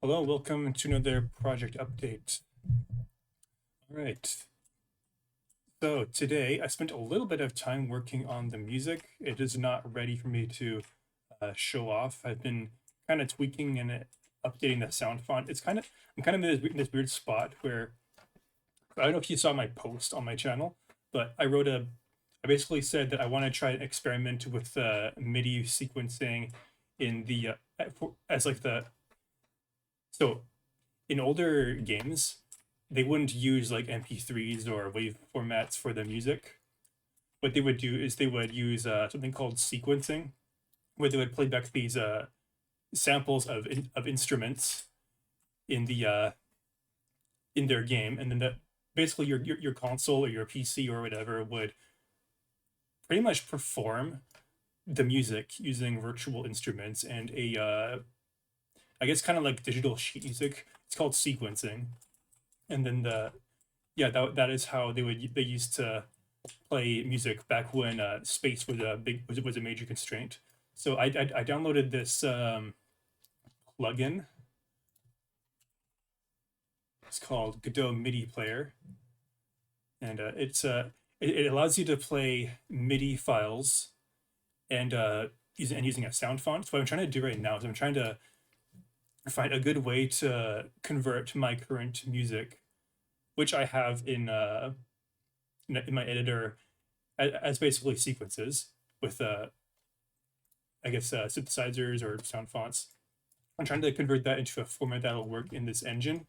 Hello, welcome to another project update. All right. So today I spent a little bit of time working on the music. It is not ready for me to show off. I've been kind of tweaking and updating the sound font. I'm kind of in this weird spot where I don't know if you saw my post on my channel, but I basically said that I want to try and experiment with MIDI sequencing in as like the so in older games, they wouldn't use like MP3s or wave formats for the music. What they would do is they would use something called sequencing, where they would play back these samples of instruments in in their game, and then basically your console or your PC or whatever would pretty much perform the music using virtual instruments and a I guess kind of like digital sheet music. It's called sequencing, and then that is how they used to play music back when space was a major constraint. So I downloaded this plugin. It's called Godot MIDI player, and it allows you to play MIDI files and using a sound font. So what I'm trying to do right now is I'm trying to find a good way to convert my current music, which I have in my editor as basically sequences with I guess synthesizers or sound fonts. I'm trying to convert that into a format that'll work in this engine.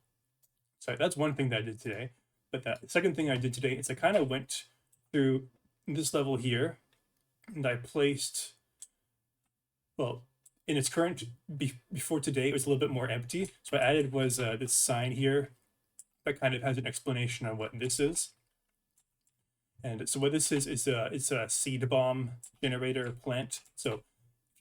So that's one thing that I did today. But the second thing I did today is I kind of went through this level here and I placed, well, in its current, before today, it was a little bit more empty. So I added was this sign here that kind of has an explanation on what this is. And so what this is it's a seed bomb generator plant. So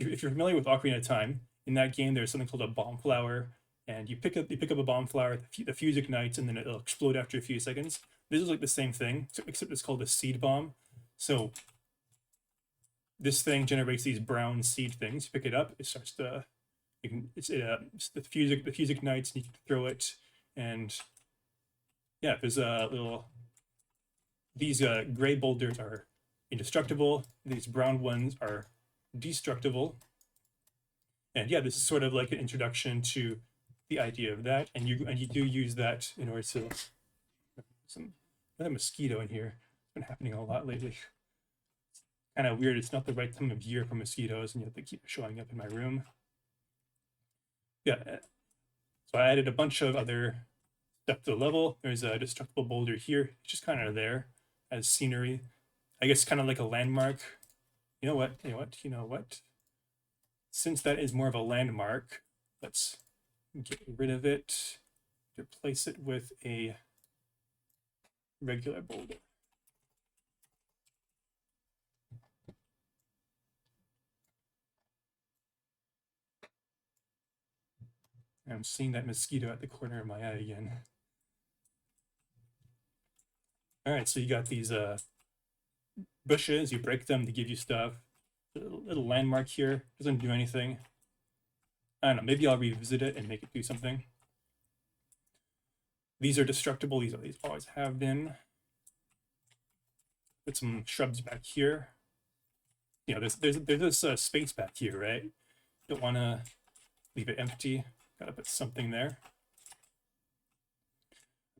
if you're familiar with Ocarina of Time, in that game there's something called a bomb flower, and you pick up a bomb flower, the fuse ignites, and then it'll explode after a few seconds. This is like the same thing, except it's called a seed bomb. So this thing generates these brown seed things. You pick it up, it starts to it's the fuse ignites, and you can throw it, and yeah, there's a little these gray boulders are indestructible. These brown ones are destructible. And yeah, this is sort of like an introduction to the idea of that. And you do use that in order to some another mosquito in here. It's been happening a lot lately. Kind of weird. It's not the right time of year for mosquitoes, and yet they keep showing up in my room. Yeah. So I added a bunch of other stuff to the level. There's a destructible boulder here. It's just kind of there as scenery. I guess kind of like a landmark. You know what? You know what? You know what? Since that is more of a landmark, let's get rid of it, replace it with a regular boulder. I'm seeing that mosquito at the corner of my eye again. All right, so you got these bushes, you break them to give you stuff. A little landmark here, doesn't do anything. I don't know, maybe I'll revisit it and make it do something. These are destructible, these always have been. Put some shrubs back here. You know, there's this space back here, right? Don't want to leave it empty. Gotta put something there.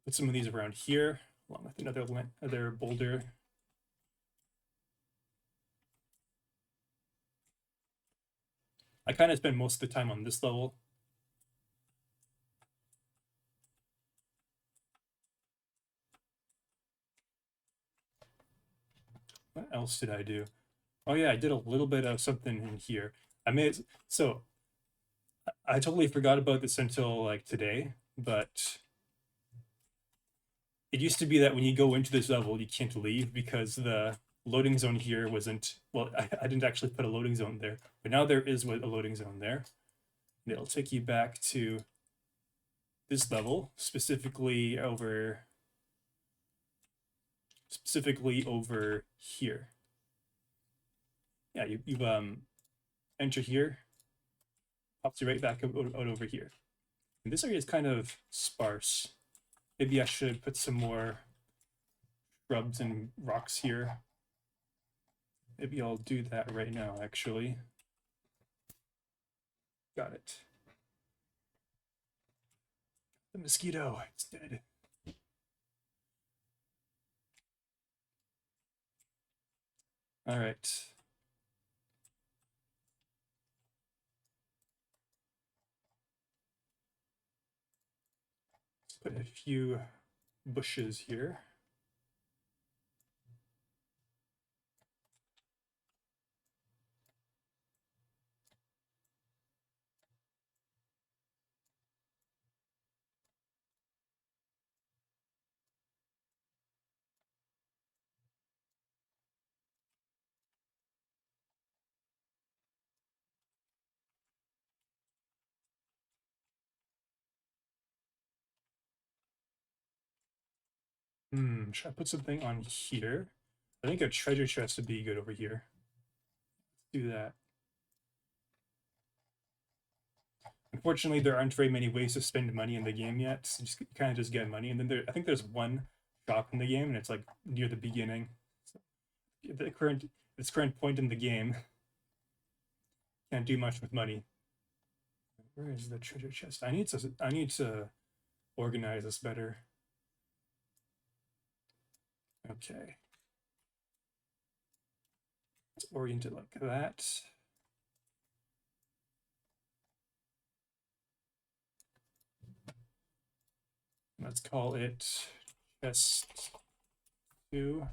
Put some of these around here, along with another boulder. I kind of spend most of the time on this level. What else did I do? Oh yeah, I did a little bit of something in here. So I totally forgot about this until like today, but it used to be that when you go into this level, you can't leave because the loading zone here wasn't, well, I didn't actually put a loading zone there, but now there is a loading zone there. And it'll take you back to this level, specifically over here. Yeah, you enter here, pops you right back out over here. And this area is kind of sparse. Maybe I should put some more shrubs and rocks here. Maybe I'll do that right now, actually. Got it. The mosquito, it's dead. All right. Let's put a few bushes here. Should I put something on here? I think a treasure chest would be good over here. Let's do that. Unfortunately, there aren't very many ways to spend money in the game yet. So you kind of just get money, and then I think there's one shop in the game, and it's like near the beginning. So this current point in the game, can't do much with money. Where is the treasure chest? I need to organize this better. Okay, let's orient it like that. Let's call it chest 2.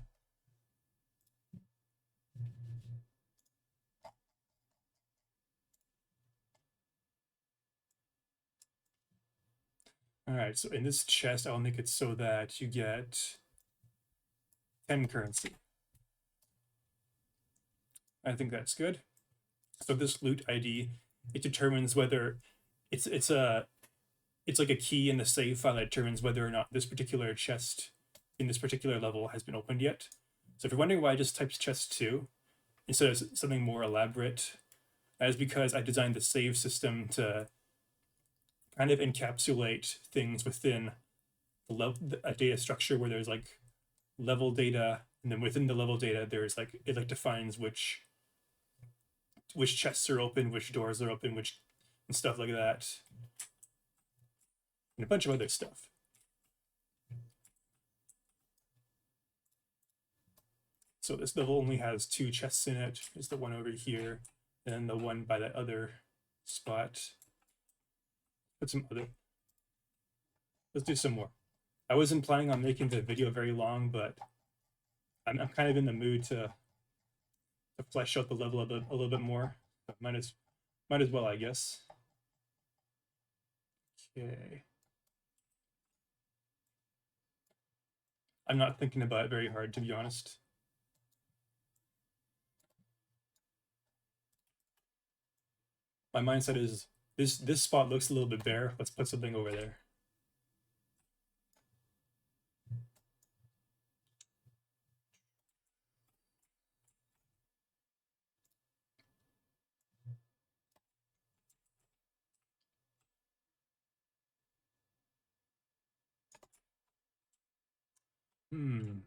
All right, so in this chest, I'll make it so that you get 10 currency. I think that's good. So this loot ID, it determines whether it's like a key in the save file that determines whether or not this particular chest in this particular level has been opened yet. So if you're wondering why I just typed chest 2 instead of something more elaborate, that is because I designed the save system to kind of encapsulate things within a data structure where there's like level data, and then within the level data there's like it like defines which chests are open, which doors are open, which and stuff like that, and a bunch of other stuff. So this level only has 2 chests in it. There's the one over here, and the one by that other spot. Put some other. Let's do some more. I wasn't planning on making the video very long, but I'm kind of in the mood to flesh out the level a little bit more. But might as well, I guess. Okay. I'm not thinking about it very hard, to be honest. My mindset is this spot looks a little bit bare. Let's put something over there. Hmm.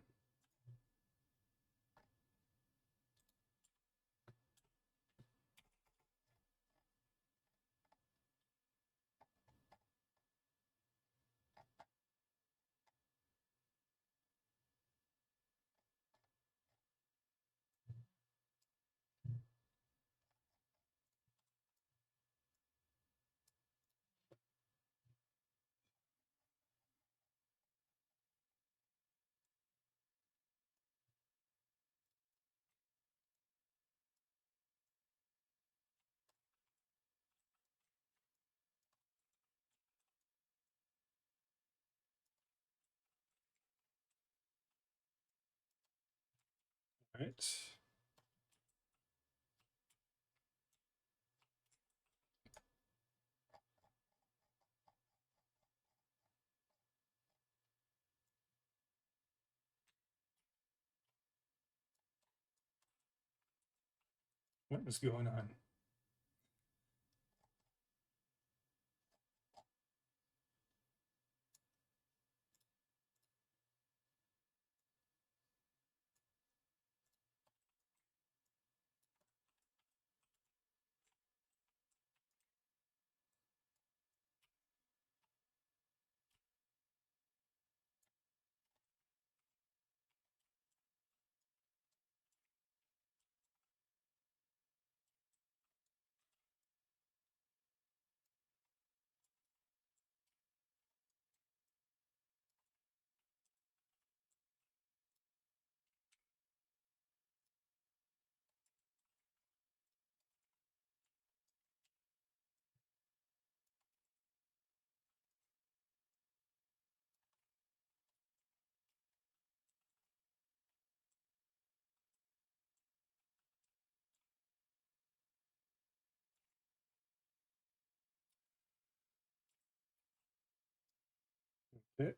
All right. What is going on? Okay.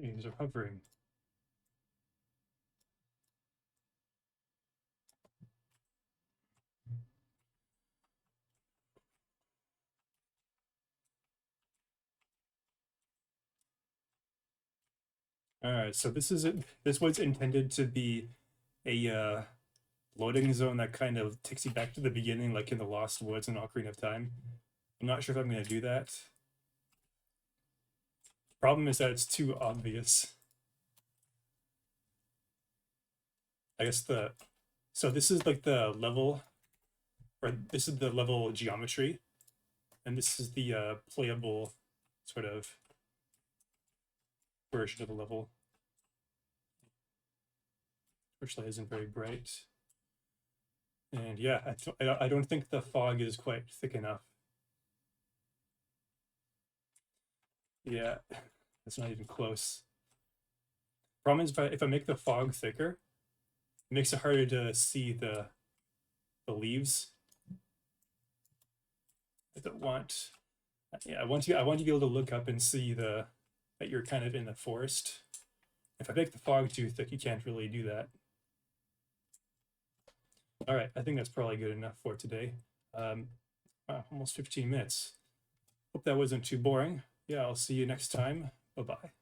These are hovering. All right, so this is it. This was intended to be a loading zone that kind of takes you back to the beginning, like in the Lost Woods and Ocarina of Time. I'm not sure if I'm going to do that. Problem is that it's too obvious. I guess so this is like the level, or this is the level geometry, and this is the playable sort of version of the level. Which isn't very bright. And yeah, I don't think the fog is quite thick enough. Yeah, it's not even close. Problem is if I make the fog thicker, it makes it harder to see the leaves. I don't want, yeah, I want you to be able to look up and see that you're kind of in the forest. If I make the fog too thick, you can't really do that. All right, I think that's probably good enough for today. Wow, almost 15 minutes. Hope that wasn't too boring. Yeah, I'll see you next time. Bye-bye.